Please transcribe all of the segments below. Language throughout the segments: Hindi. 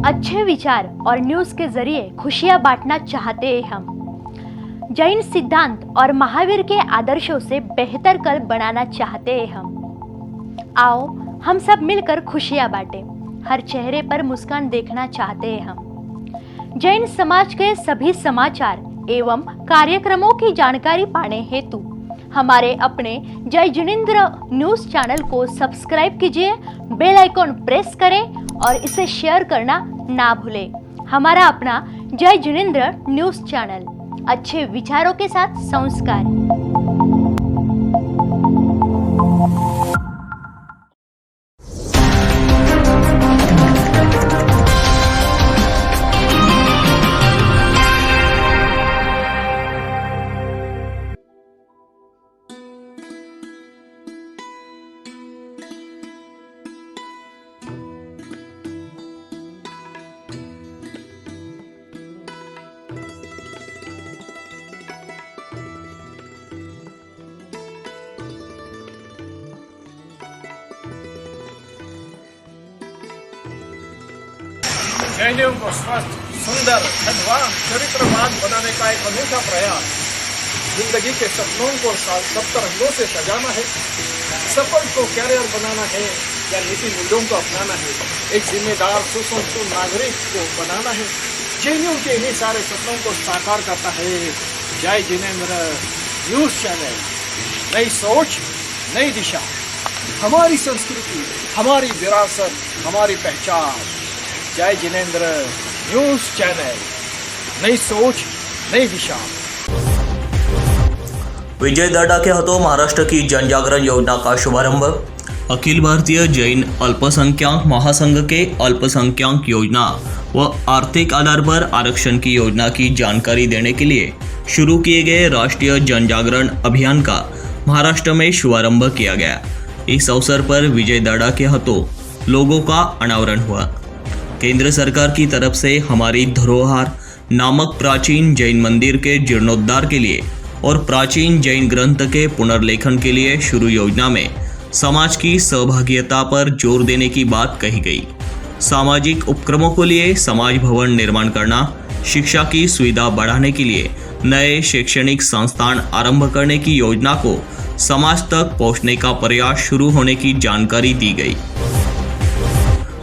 अच्छे विचार और न्यूज के जरिए खुशियां बांटना चाहते हैं हम। जैन सिद्धांत और महावीर के आदर्शों से बेहतर कल बनाना चाहते हैं हम। आओ हम सब मिलकर खुशियां बांटें, हर चेहरे पर मुस्कान देखना चाहते हैं हम। जैन समाज के सभी समाचार एवं कार्यक्रमों की जानकारी पाने हेतु हमारे अपने जय जिनेंद्र न्यूज चैनल को सब्सक्राइब कीजिए, बेल आइकॉन प्रेस करें और इसे शेयर करना ना भूलें। हमारा अपना जय जिनेंद्र न्यूज चैनल, अच्छे विचारों के साथ संस्कार। जैनियों को स्वस्थ, सुंदर, धनवान, चरित्रवान बनाने का एक अनूठा प्रयास। जिंदगी के सपनों को सप्त रंगों से सजाना है, सफल को कैरियर बनाना है या नीति मूल्यों को अपनाना है, एक जिम्मेदार सुसंस्कृत नागरिक को बनाना है। जैनियों के इन्हीं सारे सपनों को साकार करता है जय जिनेंद्र न्यूज चैनल। नई सोच, नई दिशा, हमारी संस्कृति, हमारी विरासत, हमारी पहचान। जय जिनेंद्र न्यूज चैनल, नई सोच, नई दिशा। विजय दर्डा के हाथों महाराष्ट्र की जन जागरण योजना का शुभारंभ। अखिल भारतीय जैन अल्पसंख्यक महासंघ के अल्पसंख्यक योजना व आर्थिक आधार पर आरक्षण की योजना की जानकारी देने के लिए शुरू किए गए राष्ट्रीय जन जागरण अभियान का महाराष्ट्र में शुभारंभ किया गया। इस अवसर पर विजय दर्डा के हाथों लोगों का अनावरण हुआ। केंद्र सरकार की तरफ से हमारी धरोहर नामक प्राचीन जैन मंदिर के जीर्णोद्धार के लिए और प्राचीन जैन ग्रंथ के पुनर्लेखन के लिए शुरू योजना में समाज की सहभागिता पर जोर देने की बात कही गई। सामाजिक उपक्रमों के लिए समाज भवन निर्माण करना, शिक्षा की सुविधा बढ़ाने के लिए नए शैक्षणिक संस्थान आरंभ करने की योजना को समाज तक पहुंचने का प्रयास शुरू होने की जानकारी दी गई।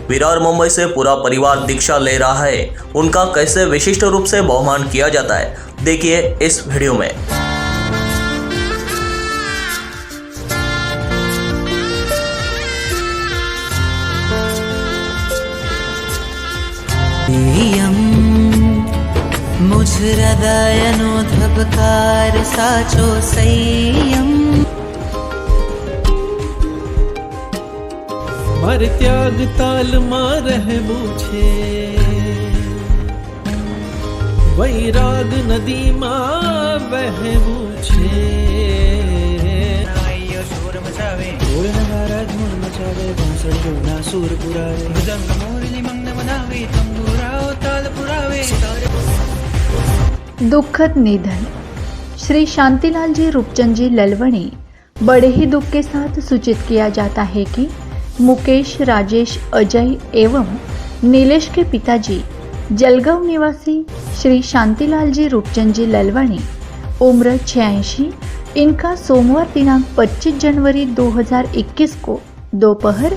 विरार मुंबई से पूरा परिवार दीक्षा ले रहा है, उनका कैसे विशिष्ट रूप से बहुमान किया जाता है, देखिए इस वीडियो में। मुझ हृदयनो धबकार साचो संयम। मारे त्याग ताल मार है मुझे, वैराग नदी माँ बह मुझे। शोर मचावे, ढोल नगारा धूल मचावे, बांसुरी जोड़ा सूर पुरावे, मृदंग मोरली मंगन बनावे, तंबूराओ ताल पुरावे। दुखद निधन। श्री शांतिलाल जी रूपचंद जी ललवणी बड़े ही दुख के साथ सूचित किया जाता है कि मुकेश, राजेश, अजय एवं नीलेश के पिताजी जलगांव निवासी श्री शांतिलाल जी रूपचंद जी ललवाणी उम्र 86, इनका सोमवार दिनांक 25 जनवरी 2021 को दोपहर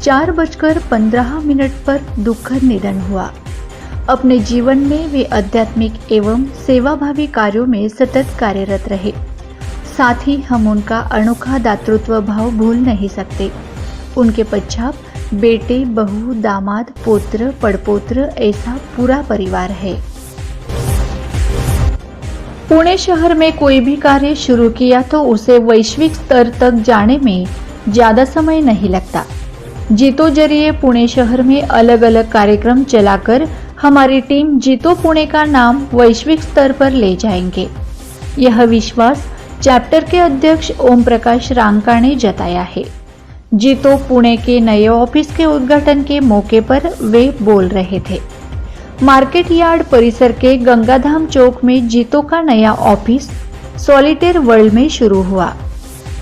4:15 पर दुखद निधन हुआ। अपने जीवन में वे आध्यात्मिक एवं सेवाभावी कार्यों में सतत कार्यरत रहे। साथ ही हम उनका अनोखा दातृत्व भाव भूल नहीं सकते। उनके पश्चात बेटे, बहू, दामाद, पोत्र, पड़पोत्र ऐसा पूरा परिवार है। पुणे शहर में कोई भी कार्य शुरू किया तो उसे वैश्विक स्तर तक जाने में ज्यादा समय नहीं लगता। जीतो जरिए पुणे शहर में अलग अलग कार्यक्रम चलाकर हमारी टीम जीतो पुणे का नाम वैश्विक स्तर पर ले जाएंगे। यह विश्वास चैप्टर के अध्यक्ष ओम प्रकाश रांका ने जताया है। जीतो पुणे के नए ऑफिस के उद्घाटन के मौके पर वे बोल रहे थे। मार्केट यार्ड परिसर के गंगाधाम चौक में जीतो का नया ऑफिस सॉलिटेयर वर्ल्ड में शुरू हुआ।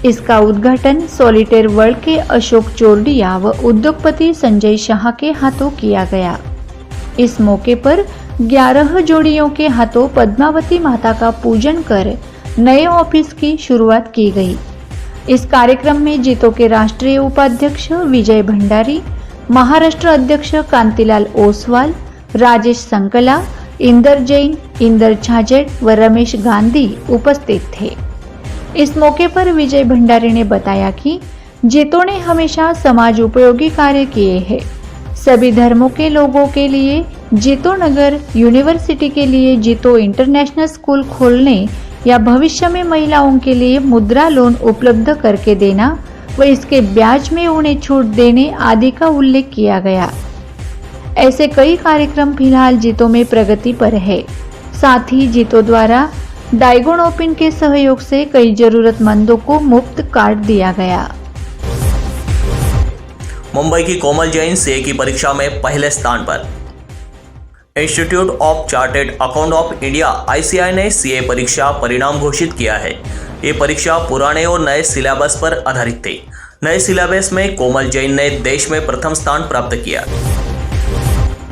इसका उद्घाटन सॉलिटेयर वर्ल्ड के अशोक चोरडिया व उद्योगपति संजय शाह के हाथों किया गया। इस मौके पर 11 जोड़ियों के हाथों पद्मावती माता का पूजन कर नए ऑफिस की शुरुआत की गई। इस कार्यक्रम में जीतो के राष्ट्रीय उपाध्यक्ष विजय भंडारी, महाराष्ट्र अध्यक्ष कांतिलाल ओसवाल, राजेश संकला, इंदर जैन, इंदर छाजेड़ व रमेश गांधी उपस्थित थे। इस मौके पर विजय भंडारी ने बताया कि जीतो ने हमेशा समाज उपयोगी कार्य किए हैं। सभी धर्मों के लोगों के लिए जीतो नगर यूनिवर्सिटी के लिए जीतो इंटरनेशनल स्कूल खोलने या भविष्य में महिलाओं के लिए मुद्रा लोन उपलब्ध करके देना व इसके ब्याज में उन्हें छूट देने आदि का उल्लेख किया गया। ऐसे कई कार्यक्रम फिलहाल जीतो में प्रगति पर है। साथ ही जीतो द्वारा डाइगोन ओपन के सहयोग से कई जरूरतमंदों को मुफ्त कार्ड दिया गया। मुंबई की कोमल जैन सीए की परीक्षा में पहले स्थान पर। Institute of chartered account of India ICAI ने सीए परीक्षा परिणाम घोषित किया है। ये परीक्षा पुराने और नए सिलेबस पर आधारित थी। नए सिलेबस में कोमल जैन ने देश में प्रथम स्थान प्राप्त किया।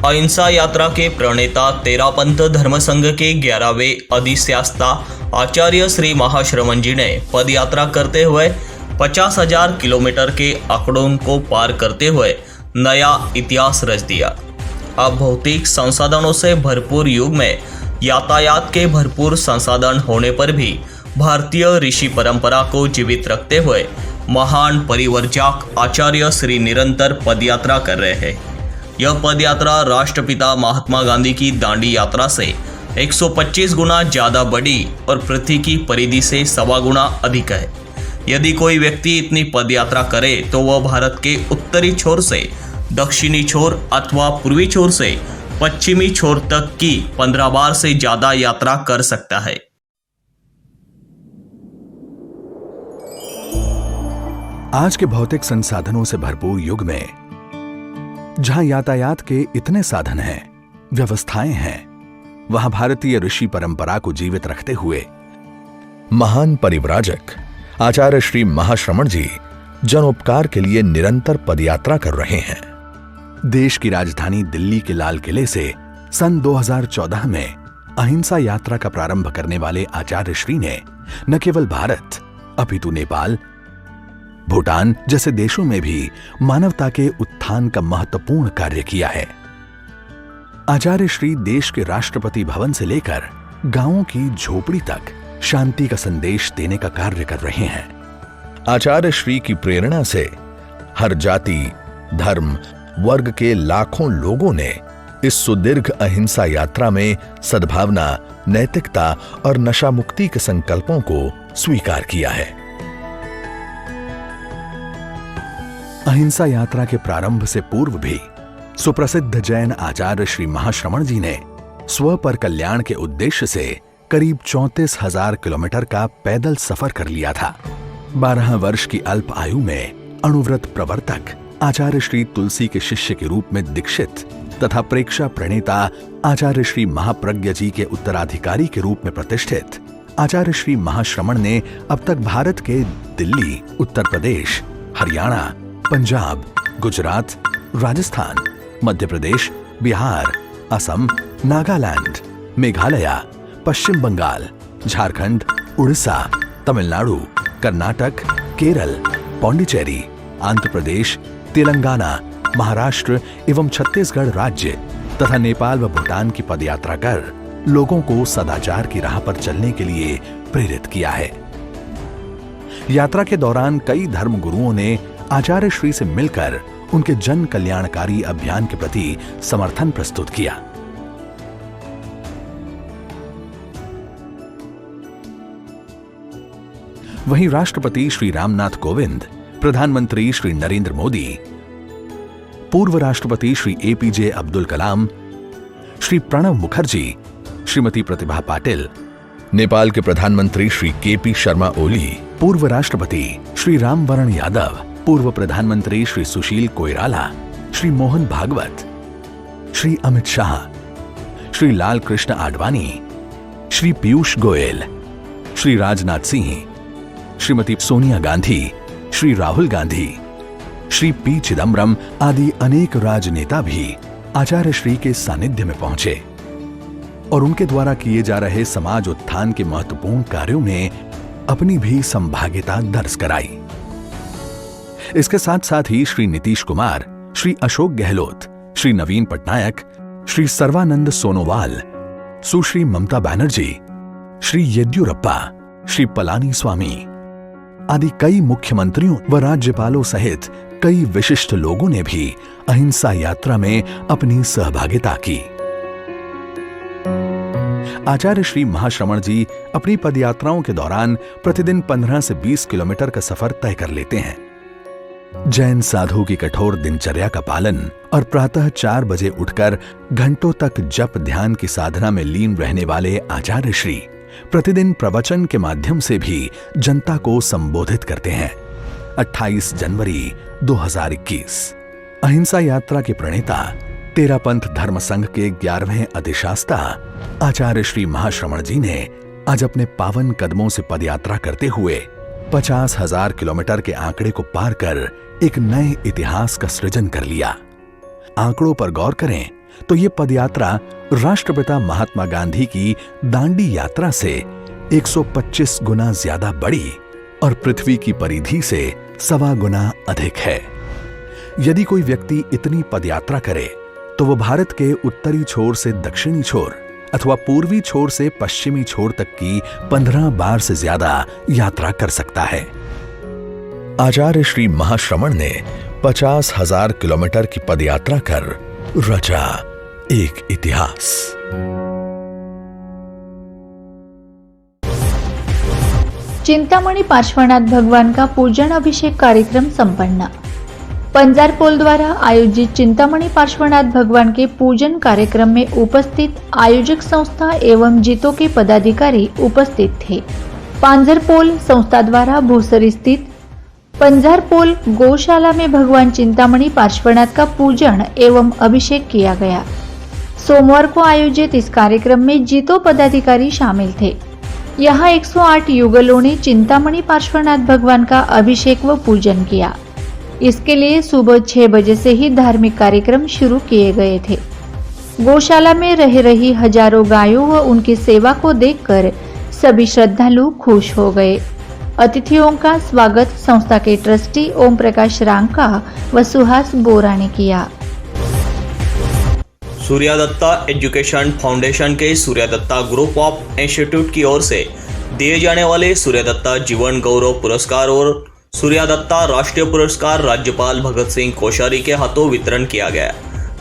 अहिंसा यात्रा के प्रणेता तेरापंथ धर्म संघ के 11वें अधिष्ठाता आचार्य श्री महाश्रमण जी ने पद यात्रा करते हुए 50,000 किलोमीटर के आंकड़ों को पार करते हुए नया इतिहास रच दिया। अब भौतिक संसाधनों से भरपूर युग में यातायात के भरपूर संसाधन होने पर भी भारतीय ऋषि परंपरा को जीवित रखते हुए महान परिव्राजक आचार्य श्री निरंतर पदयात्रा कर रहे हैं। यह पदयात्रा राष्ट्रपिता महात्मा गांधी की दांडी यात्रा से 125 गुना ज्यादा बड़ी और पृथ्वी की परिधि से 1.25 गुना अधिक है। यदि कोई व्यक्ति इतनी पदयात्रा करे तो वह भारत के उत्तरी छोर से दक्षिणी छोर अथवा पूर्वी छोर से पश्चिमी छोर तक की 15 बार से ज्यादा यात्रा कर सकता है। आज के भौतिक संसाधनों से भरपूर युग में जहां यातायात के इतने साधन हैं, व्यवस्थाएं हैं, वहां भारतीय ऋषि परंपरा को जीवित रखते हुए महान परिव्राजक आचार्य श्री महाश्रमण जी जनोपकार के लिए निरंतर पदयात्रा कर रहे हैं। देश की राजधानी दिल्ली के लाल किले से सन 2014 में अहिंसा यात्रा का प्रारंभ करने वाले आचार्य श्री ने न केवल भारत अपितु नेपाल, भूटान जैसे देशों में भी मानवता के उत्थान का महत्वपूर्ण कार्य किया है। आचार्य श्री देश के राष्ट्रपति भवन से लेकर गांवों की झोपड़ी तक शांति का संदेश देने का कार्य कर रहे हैं। आचार्य श्री की प्रेरणा से हर जाति, धर्म, वर्ग के लाखों लोगों ने इस सुदीर्घ अहिंसा यात्रा में सद्भावना, नैतिकता और नशा मुक्ति के संकल्पों को स्वीकार किया है। अहिंसा यात्रा के प्रारंभ से पूर्व भी सुप्रसिद्ध जैन आचार्य श्री महाश्रमण जी ने स्व पर कल्याण के उद्देश्य से करीब 34,000 किलोमीटर का पैदल सफर कर लिया था। 12 वर्ष की अल्प आयु में अणुव्रत प्रवर्तक आचार्य श्री तुलसी के शिष्य के रूप में दीक्षित तथा प्रेक्षा प्रणेता आचार्य श्री महाप्रज्ञ जी के उत्तराधिकारी के रूप में प्रतिष्ठित आचार्य श्री महाश्रमण ने अब तक भारत के दिल्ली, उत्तर प्रदेश, हरियाणा, पंजाब, गुजरात, राजस्थान, मध्य प्रदेश, बिहार, असम, नागालैंड, मेघालय, पश्चिम बंगाल, झारखंड, उड़ीसा, तमिलनाडु, कर्नाटक, केरल, पौंडीचेरी, आंध्र प्रदेश, तेलंगाना, महाराष्ट्र एवं छत्तीसगढ़ राज्य तथा नेपाल व भूटान की पदयात्रा कर लोगों को सदाचार की राह पर चलने के लिए प्रेरित किया है। यात्रा के दौरान कई धर्म गुरुओं ने आचार्य श्री से मिलकर उनके जन कल्याणकारी अभियान के प्रति समर्थन प्रस्तुत किया। वहीं राष्ट्रपति श्री रामनाथ कोविंद, प्रधानमंत्री श्री नरेंद्र मोदी, पूर्व राष्ट्रपति श्री APJ अब्दुल कलाम, श्री प्रणव मुखर्जी, श्रीमती प्रतिभा पाटिल, नेपाल के प्रधानमंत्री श्री KP शर्मा ओली, पूर्व राष्ट्रपति श्री रामवरण यादव, पूर्व प्रधानमंत्री श्री सुशील कोइराला, श्री मोहन भागवत, श्री अमित शाह, श्री लाल कृष्ण आडवाणी, श्री पीयूष गोयल, श्री राजनाथ सिंह, श्रीमती सोनिया गांधी, श्री राहुल गांधी, श्री P चिदम्बरम आदि अनेक राजनेता भी आचार्य श्री के सानिध्य में पहुंचे और उनके द्वारा किए जा रहे समाज उत्थान के महत्वपूर्ण कार्यों में अपनी भी संभाव्यता दर्ज कराई। इसके साथ साथ ही श्री नीतीश कुमार, श्री अशोक गहलोत, श्री नवीन पटनायक, श्री सर्वानंद सोनोवाल, सुश्री ममता बनर्जी, श्री येद्युरप्पा, श्री पलानी स्वामी आदि कई मुख्यमंत्रियों व राज्यपालों सहित कई विशिष्ट लोगों ने भी अहिंसा यात्रा में अपनी सहभागिता की। आचार्य श्री महाश्रमण जी अपनी पदयात्राओं के दौरान प्रतिदिन 15 से 20 किलोमीटर का सफर तय कर लेते हैं। जैन साधु की कठोर दिनचर्या का पालन और प्रातः 4 बजे उठकर घंटों तक जप ध्यान की साधना में लीन रहने वाले आचार्य श्री प्रतिदिन प्रवचन के माध्यम से भी जनता को संबोधित करते हैं। 28 जनवरी 2021 अहिंसा यात्रा के प्रणेता, तेरापंथ धर्म संघ के 11वें अधिशास्ता आचार्य श्री महाश्रमण जी ने आज अपने पावन कदमों से पदयात्रा करते हुए 50,000 किलोमीटर के आंकड़े को पार कर एक नए इतिहास का सृजन कर लिया। आंकड़ों पर गौर करें तो ये पदयात्रा राष्ट्रपिता महात्मा गांधी की दांडी यात्रा से 125 गुना ज्यादा बड़ी और पृथ्वी की परिधि से 1.25 गुना अधिक है। यदि कोई व्यक्ति इतनी पदयात्रा करे तो वह भारत के उत्तरी छोर से दक्षिणी छोर अथवा पूर्वी छोर से पश्चिमी छोर तक की 15 बार से ज्यादा यात्रा कर सकता है। आचार्य श्री महाश्रमण ने 50,000 किलोमीटर की पदयात्रा कर रचा एक इतिहास। चिंतामणि पार्श्वनाथ भगवान का पूजन अभिषेक कार्यक्रम संपन्न। पंजारपोल द्वारा आयोजित चिंतामणि पार्श्वनाथ भगवान के पूजन कार्यक्रम में उपस्थित आयोजक संस्था एवं जीतों के पदाधिकारी उपस्थित थे। पांजरपोल संस्था द्वारा भोसरी स्थित पंजारपोल गौशाला में भगवान चिंतामणि पार्श्वनाथ का पूजन एवं अभिषेक किया गया। सोमवार को आयोजित इस कार्यक्रम में जीतो पदाधिकारी शामिल थे। यहाँ 108 युगलों ने चिंतामणि पार्श्वनाथ भगवान का अभिषेक व पूजन किया। इसके लिए सुबह 6 बजे से ही धार्मिक कार्यक्रम शुरू किए गए थे। गौशाला में रह रही हजारों गायों व उनकी सेवा को देखकर सभी श्रद्धालु खुश हो गए। अतिथियों का स्वागत संस्था के ट्रस्टी ओम प्रकाश रांका व सुहास बोरा ने किया। सूर्यादत्ता एजुकेशन फाउंडेशन के सूर्यादत्ता ग्रुप ऑफ इंस्टीट्यूट की ओर से दिए जाने वाले सूर्यादत्ता जीवन गौरव पुरस्कार और सूर्यादत्ता राष्ट्रीय पुरस्कार राज्यपाल भगत सिंह कोश्यारी के हाथों वितरण किया गया।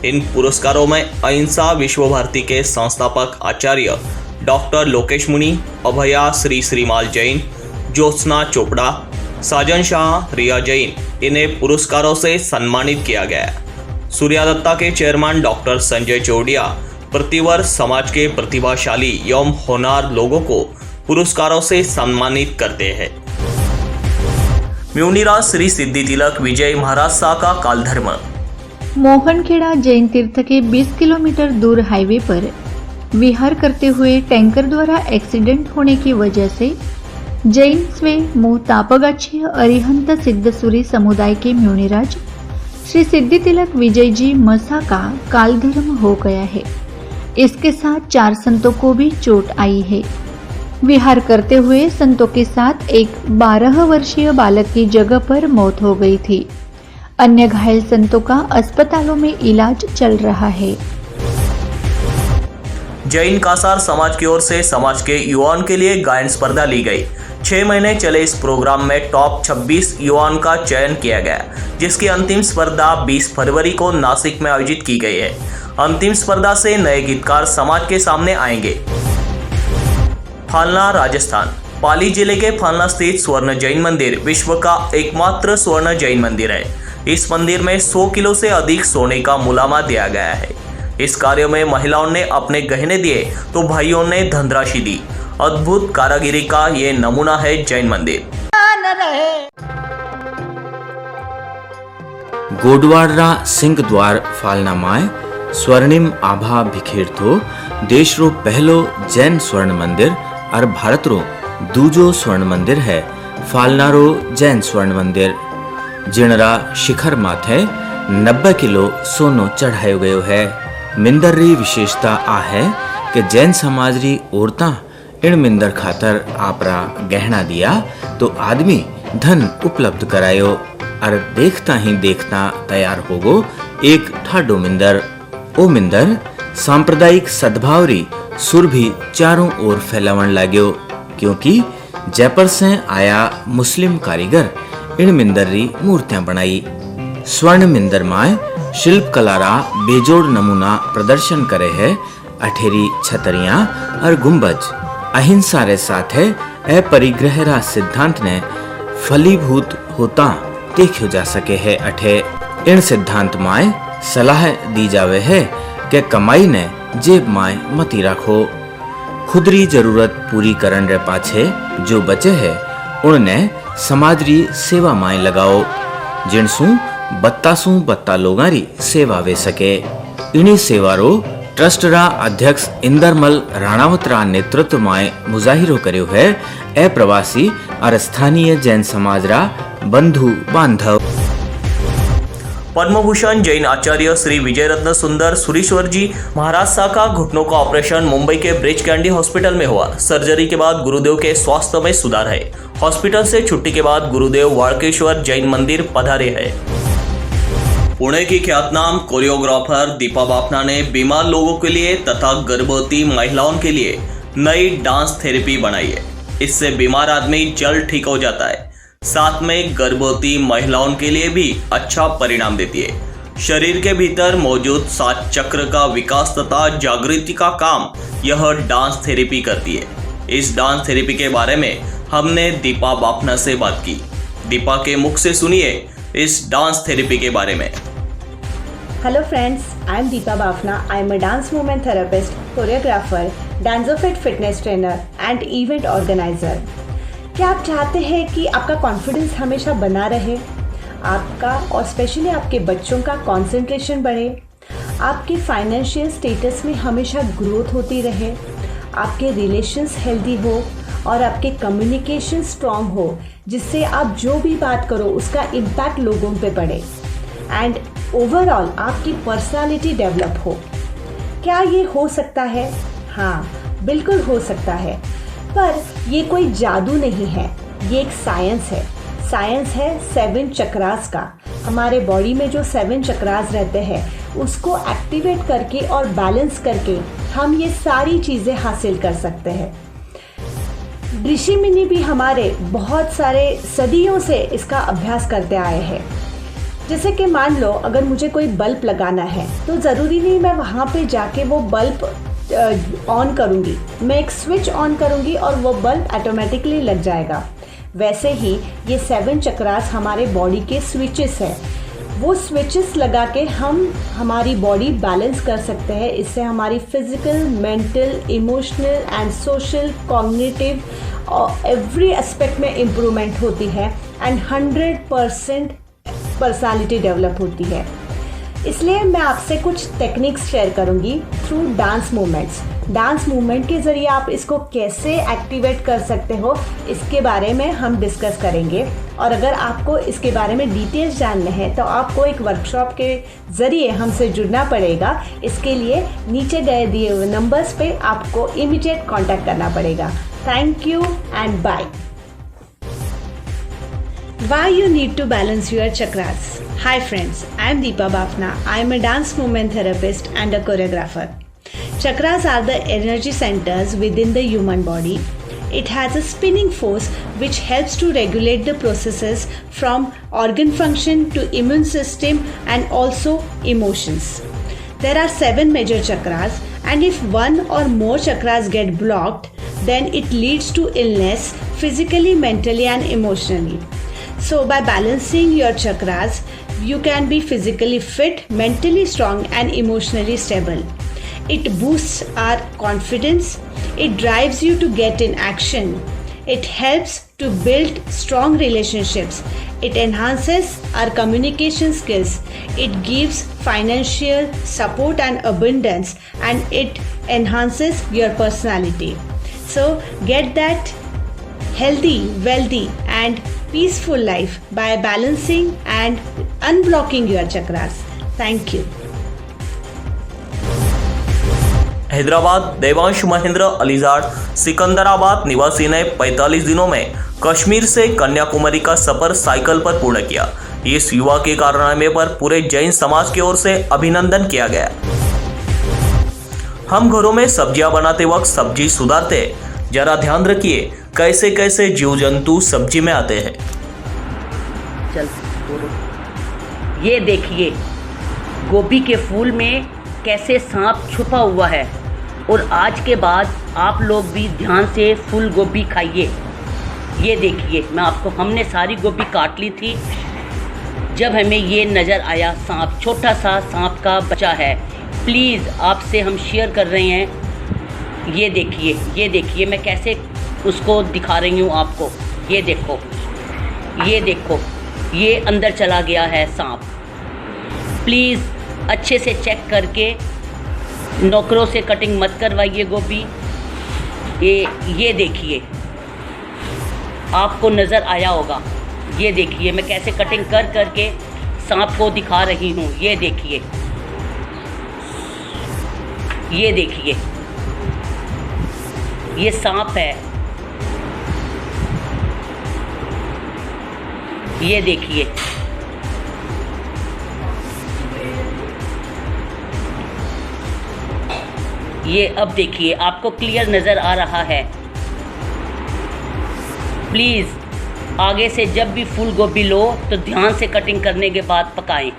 इन पुरस्कारों में अहिंसा विश्व भारती के संस्थापक आचार्य डॉक्टर लोकेश मुनि, अभया श्री श्रीमाल जैन, ज्योत्सना चोपड़ा, साजन शाह, रिया जैन, इन्हें पुरस्कारों से सम्मानित किया गया। सूर्यादत्ता के चेयरमैन डॉक्टर संजय चौडिया प्रतिवर्ष समाज के प्रतिभाशाली एवं होनहार लोगों को पुरस्कारों से सम्मानित करते हैं। म्यूनिरा श्री सिद्धि तिलक विजय महाराज शाह का कालधर्म। मोहनखेड़ा जैन तीर्थ के 20 किलोमीटर दूर हाईवे पर विहार करते हुए टैंकर द्वारा एक्सीडेंट होने की वजह से जैन स्वे मोह तापगाछी अरिहंत सिद्धसूरी समुदाय के म्यूनिराज श्री सिद्धि तिलक विजय जी मसा का कालधर्म हो गया है। इसके साथ 4 संतों को भी चोट आई है। विहार करते हुए संतों के साथ एक 12 वर्षीय बालक की जगह पर मौत हो गई थी। अन्य घायल संतों का अस्पतालों में इलाज चल रहा है। जैन कासार समाज की ओर से समाज के युवाओं के लिए गायन स्पर्धा ली गई। 6 महीने चले इस प्रोग्राम में टॉप 26 युवाओं का चयन किया गया, जिसकी अंतिम स्पर्धा 20 फरवरी को नासिक में आयोजित की गई है। अंतिम स्पर्धा से नए गीतकार समाज के सामने आएंगे। फालना राजस्थान। पाली जिले के फालना स्थित स्वर्ण जैन मंदिर विश्व का एकमात्र स्वर्ण जैन मंदिर है। इस मंदिर में 100 किलो से अधिक सोने का मुलामा दिया गया है। इस कार्य में महिलाओं ने अपने गहने दिए तो भाइयों ने धनराशि दी। अद्भुत कारागिरी का ये नमूना है जैन मंदिर। गोडवाड़ा सिंह द्वार फालना माय स्वर्णिम आभा भिखेरथो देश रो पहलो जैन स्वर्ण मंदिर और भारत रो दूजो स्वर्ण मंदिर है। फालना रो जैन स्वर्ण मंदिर जिणरा शिखर माथे 90 કિલો સોનો ચઢાયો ગયો है। मिंदर री विशेषता आ है कि जैन समाज री औरतां इन मिंदर खातर आपरा गहना दिया तो आदमी धन उपलब्ध करायो और देखता ही देखता तैयार हो गो एक ठाडो मिंदर। ओ मिंदर सांप्रदायिक सद्भाव री सुर भी चारों ओर फैलावन लाग्यो, क्योंकि जयपुर से आया मुस्लिम कारीगर इन मिंदर री मूर्तियां बनाई। स्वर्ण मिंदर माय शिल्प कलारा बेजोड़ नमूना प्रदर्शन करे है। अठेरी छतरियां और गुंबज अहिंसा रे साथे अपरिग्रह रा सिद्धांत ने फलीभूत होता देखो जा सके है। अठे इन सिद्धांत माय सलाह दी जावे है कि कमाई ने जेब माय मती रखो, खुदरी जरूरत पूरी करन रे पाछे जो बचे है उनने समाज री सेवा माय लगाओ, जिनसू बत्ता लोगां री सेवा वे सके। इन्हीं सेवारो ट्रस्ट रा अध्यक्ष इंदरमल राणावत रा नेतृत्व में मुजाहिरो कर्यो है। ए प्रवासी और स्थानीय जैन समाज रा बंधु बांधव। पद्मभूषण जैन आचार्य श्री विजयरत्न सुंदर सुरेश्वर जी महाराज साहब का घुटनों का ऑपरेशन मुंबई के ब्रिज कैंडी हॉस्पिटल में हुआ। सर्जरी के बाद गुरुदेव के स्वास्थ्य में सुधार है। हॉस्पिटल से छुट्टी के बाद गुरुदेव वाड़केश्वर जैन मंदिर पधारे हैं। पुणे की ख्यातनाम कोरियोग्राफर दीपा बाफना ने बीमार लोगों के लिए तथा गर्भवती महिलाओं के लिए नई डांस थेरेपी बनाई है। इससे बीमार आदमी जल्द ठीक हो जाता है, साथ में गर्भवती महिलाओं के लिए भी अच्छा परिणाम देती है। शरीर के भीतर मौजूद 7 चक्र का विकास तथा जागृति का काम यह डांस थेरेपी करती है। इस डांस थेरेपी के बारे में हमने दीपा बाफना से बात की। दीपा के मुख से सुनिए इस डांस थेरेपी के बारे में। Hello friends, I am Deepa Bafna. I am a dance movement therapist, choreographer, DanzoFit fitness trainer and event organizer. क्या आप चाहते हैं कि आपका कॉन्फिडेंस हमेशा बना रहे, आपका और स्पेशली आपके बच्चों का कंसंट्रेशन बढ़े, आपके फाइनेंशियल स्टेटस में हमेशा ग्रोथ होती रहे, आपके रिलेशंस हेल्दी हो और आपके कम्युनिकेशन स्ट्रॉन्ग हो, जिससे आप जो भी बात करो उसका इम्पैक्ट लोगों पे पड़े एंड ओवरऑल आपकी पर्सनालिटी डेवलप हो। क्या ये हो सकता है? हाँ, बिल्कुल हो सकता है, पर ये कोई जादू नहीं है, ये एक साइंस है। साइंस है 7 चक्रास का। हमारे बॉडी में जो 7 चक्रास रहते हैं उसको एक्टिवेट करके और बैलेंस करके हम ये सारी चीज़ें हासिल कर सकते हैं। ऋषि मुनि भी हमारे बहुत सारे सदियों से इसका अभ्यास करते आए हैं। जैसे कि मान लो अगर मुझे कोई बल्ब लगाना है तो ज़रूरी नहीं मैं वहाँ पे जाके वो बल्ब ऑन करूँगी, मैं एक स्विच ऑन करूँगी और वो बल्ब ऑटोमेटिकली लग जाएगा। वैसे ही ये 7 चक्रास हमारे बॉडी के स्विचेस हैं। वो स्विचेस लगा के हम हमारी बॉडी बैलेंस कर सकते हैं। इससे हमारी physical, mental, emotional and social, cognitive और एवरी एस्पेक्ट में इम्प्रूवमेंट होती है एंड 100% पर्सनालिटी डेवलप होती है। इसलिए मैं आपसे कुछ टेक्निक्स शेयर करूंगी through dance movements. Dance movement के ज़रिए आप इसको कैसे एक्टिवेट कर सकते हो इसके बारे में हम डिस्कस करेंगे। और अगर आपको इसके बारे में डिटेल्स जानने हैं तो आपको एक वर्कशॉप के ज़रिए हमसे जुड़ना पड़ेगा। इसके लिए नीचे दिए हुए नंबर्स पे आपको इमीडिएट कॉन्टैक्ट करना पड़ेगा। Thank you and bye. Why you need to balance your chakras? Hi friends, I am Deepa Bafna. I am a dance movement therapist and a choreographer. Chakras are the energy centers within the human body. It has a spinning force which helps to regulate the processes from organ function to immune system and also emotions. There are 7 major chakras, and if one or more chakras get blocked, then it leads to illness physically, mentally and emotionally. So by balancing your chakras, you can be physically fit, mentally strong and emotionally stable. It boosts our confidence. It drives you to get in action. It helps to build strong relationships. It enhances our communication skills. It gives financial support and abundance, and it enhances your personality. So get that healthy, wealthy and peaceful life by balancing and unblocking your chakras. Thank you. Hyderabad Devansh Mahendra अलीजाड सिकंदराबाद निवासी ने 45 दिनों में कश्मीर से कन्याकुमारी का सफर साइकिल पर पूर्ण किया। इस युवा के कारनामे पर पूरे जैन समाज की ओर से अभिनंदन किया गया। हम घरों में सब्जियां बनाते वक्त सब्जी सुधारते, जरा ध्यान रखिए कैसे कैसे जीव जंतु सब्जी में आते हैं। चल बोलो। ये देखिए गोभी के फूल में कैसे सांप छुपा हुआ है, और आज के बाद आप लोग भी ध्यान से फूल गोभी खाइए। ये देखिए हमने सारी गोभी काट ली थी जब हमें ये नज़र आया सांप, छोटा सा सांप का बच्चा है। प्लीज़ आपसे हम शेयर कर रहे हैं। ये देखिए मैं कैसे उसको दिखा रही हूँ आपको। ये देखो ये अंदर चला गया है सांप। प्लीज़ अच्छे से चेक करके, नौकरों से कटिंग मत करवाइए गोभी। ये देखिए आपको नज़र आया होगा। ये देखिए मैं कैसे कटिंग कर करके सांप को दिखा रही हूँ। ये देखिए ये सांप है। ये देखिए ये अब देखिए आपको क्लियर नज़र आ रहा है। प्लीज़ आगे से जब भी फूल गोभी लो तो ध्यान से कटिंग करने के बाद पकाएं,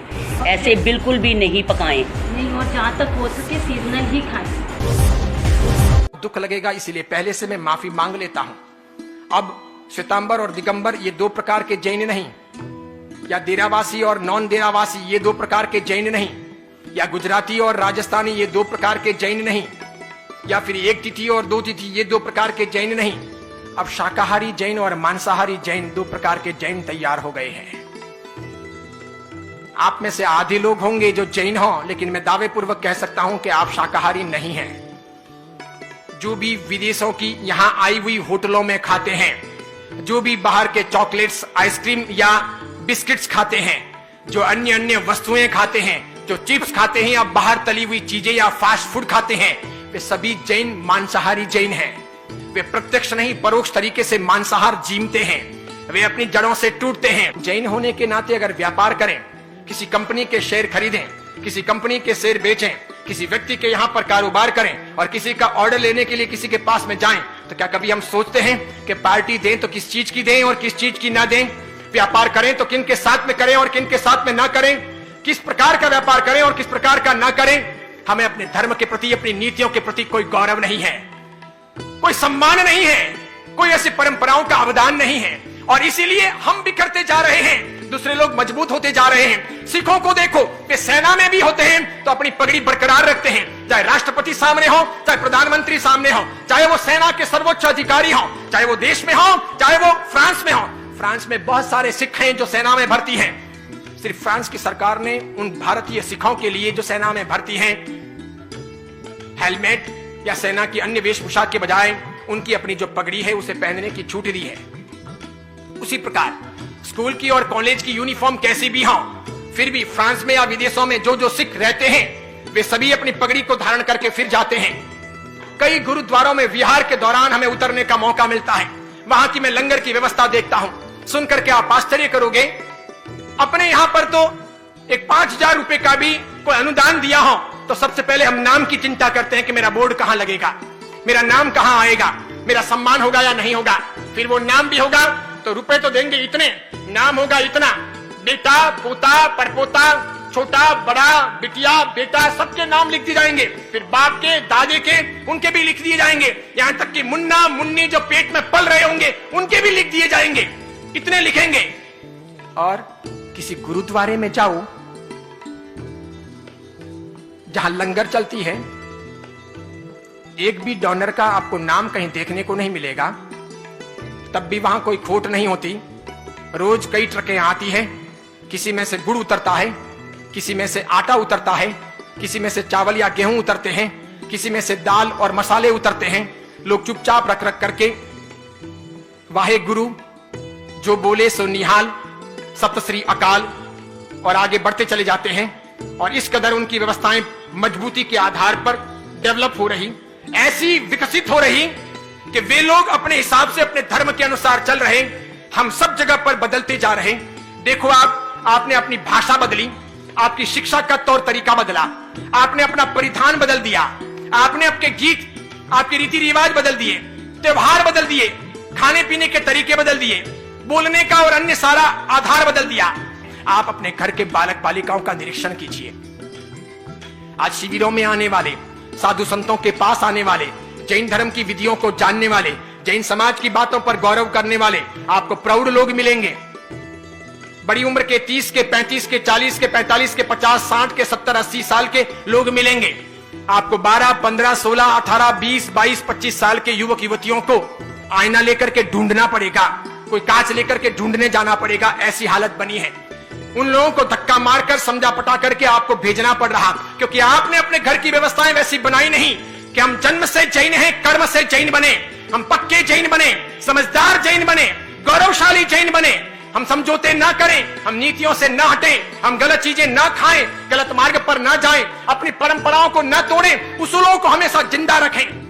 ऐसे बिल्कुल भी नहीं पकाएं। नहीं, और जहाँ तक हो सके सीजनल ही खाएं। दुख लगेगा इसलिए पहले से मैं माफी मांग लेता हूँ। अब श्वेतांबर और दिगंबर ये दो प्रकार के जैन नहीं, या देरावासी और नॉन देरावासी ये दो प्रकार के जैन नहीं, या गुजराती और राजस्थानी ये दो प्रकार के जैन नहीं, या फिर एक तिथि और दो तिथि ये दो प्रकार के जैन नहीं। अब शाकाहारी जैन और मांसाहारी जैन दो प्रकार के जैन तैयार हो गए हैं। आप में से आधे लोग होंगे जो जैन हो, लेकिन मैं दावे पूर्वक कह सकता हूं कि आप शाकाहारी नहीं हैं। जो भी विदेशों की यहां आई हुई होटलों में खाते हैं, जो भी बाहर के चॉकलेट्स, आइसक्रीम या बिस्किट्स खाते हैं, जो अन्य अन्य वस्तुएं खाते हैं, जो चिप्स खाते हैं या बाहर तली हुई चीजें या फास्ट फूड खाते हैं, वे सभी जैन मांसाहारी जैन हैं। वे प्रत्यक्ष नहीं परोक्ष तरीके से मांसाहार जीमते हैं। वे अपनी जड़ों से टूटते हैं। जैन होने के नाते अगर व्यापार करें, किसी कंपनी के शेयर खरीदें, किसी कंपनी के शेयर बेचें, किसी व्यक्ति के यहाँ पर कारोबार करें और किसी का ऑर्डर लेने के लिए किसी के पास में जाएं, तो क्या कभी हम सोचते हैं कि पार्टी दें तो किस चीज की दें और किस चीज की ना दें? व्यापार करें तो किन के साथ में करें और किन के साथ में ना करें? किस प्रकार का व्यापार करें और किस प्रकार का ना करें? हमें अपने धर्म के प्रति, अपनी नीतियों के प्रति कोई गौरव नहीं है, कोई सम्मान नहीं है, कोई ऐसी परंपराओं का अवदान नहीं है, और इसीलिए हम बिखरते जा रहे हैं, दूसरे लोग मजबूत होते जा रहे हैं। सिखों को देखो, वे सेना में भी होते हैं तो अपनी पगड़ी बरकरार रखते हैं, चाहे राष्ट्रपति सामने हो, चाहे प्रधानमंत्री सामने हो, चाहे वो सेना के सर्वोच्च अधिकारी हो, चाहे वो देश में हो, चाहे वो फ्रांस में हो। फ्रांस में बहुत सारे सिख हैं जो सेना में भर्ती हैं। सिर्फ फ्रांस की सरकार ने उन भारतीय सिखों के लिए जो सेना में भर्ती हैं, हेलमेट या सेना की अन्य वेशभूषा के बजाय उनकी अपनी जो पगड़ी है उसे पहनने की छूट दी है। उसी प्रकार स्कूल की और कॉलेज की यूनिफॉर्म कैसी भी हो, फिर भी फ्रांस में या विदेशों में जो जो सिख रहते हैं वे सभी अपनी पगड़ी को धारण करके फिर जाते हैं। कई गुरुद्वारों में विहार के दौरान हमें उतरने का मौका मिलता है। वहां की मैं लंगर की व्यवस्था देखता हूं, सुनकर के आप आश्चर्य करोगे। अपने यहां पर तो एक 5,000 रुपए का भी कोई अनुदान दिया हो तो सबसे पहले हम नाम की चिंता करते हैं कि मेरा बोर्ड कहां लगेगा, मेरा नाम कहां आएगा, मेरा सम्मान होगा या नहीं होगा। फिर वो नाम भी होगा तो रुपए तो देंगे इतने, नाम होगा इतना। बेटा, पोता, परपोता, छोटा, बड़ा, बिटिया, बेटा, सबके नाम लिख दिए जाएंगे। फिर बाप के, दादे के, उनके भी लिख दिए जाएंगे। यहां तक कि मुन्ना मुन्नी जो पेट में पल रहे होंगे उनके भी लिख दिए जाएंगे। इतने लिखेंगे। और किसी गुरुद्वारे में जाओ जहां लंगर चलती है, एक भी डोनर का आपको नाम कहीं देखने को नहीं मिलेगा, तब भी वहां कोई खोट नहीं होती। रोज कई ट्रकें आती है, किसी में से गुड़ उतरता है, किसी में से आटा उतरता है, किसी में से चावल या गेहूं उतरते हैं, किसी में से दाल और मसाले उतरते हैं। लोग चुपचाप रख रख करके वाहे गुरु जो बोले सो निहाल, सत श्री अकाल, और आगे बढ़ते चले जाते हैं। और इस कदर उनकी व्यवस्थाएं मजबूती के आधार पर डेवलप हो रही, ऐसी विकसित हो रही कि वे लोग अपने हिसाब से अपने धर्म के अनुसार चल रहे, हम सब जगह पर बदलते जा रहे। देखो आपने अपनी भाषा बदली, आपकी शिक्षा का तौर तरीका बदला, आपने अपना परिधान बदल दिया, आपने अपने गीत, आपके रीति रिवाज बदल दिए, त्योहार बदल दिए, खाने पीने के तरीके बदल दिए, बोलने का और अन्य सारा आधार बदल दिया। आप अपने घर के बालक बालिकाओं का निरीक्षण कीजिए। आज शिविरों में आने वाले, साधु संतों के पास आने वाले, जैन धर्म की विधियों को जानने वाले, जैन समाज की बातों पर गौरव करने वाले आपको प्रौढ़ लोग मिलेंगे। बड़ी उम्र के 30 के 35 के 40 के 45 के 50 60 के 70 80 साल के लोग मिलेंगे। आपको 12 15 16 18 20 22 25 साल के युवक युवतियों को आईना लेकर के ढूंढना पड़ेगा, कोई कांच लेकर के ढूंढने जाना पड़ेगा, ऐसी हालत बनी है। उन लोगों को धक्का मारकर समझा पटा करके आपको भेजना पड़ रहा, क्योंकि आपने अपने घर की व्यवस्थाएं वैसी बनाई नहीं कि हम जन्म से जैन हैं, कर्म से जैन बने, हम पक्के जैन बने, समझदार जैन बने, गौरवशाली जैन बने। हम समझौते ना करें, हम नीतियों से ना हटें, हम गलत चीजें ना खाएं, गलत मार्ग पर ना जाएं, अपनी परंपराओं को ना तोड़ें, उसूलों को हमेशा जिंदा रखें।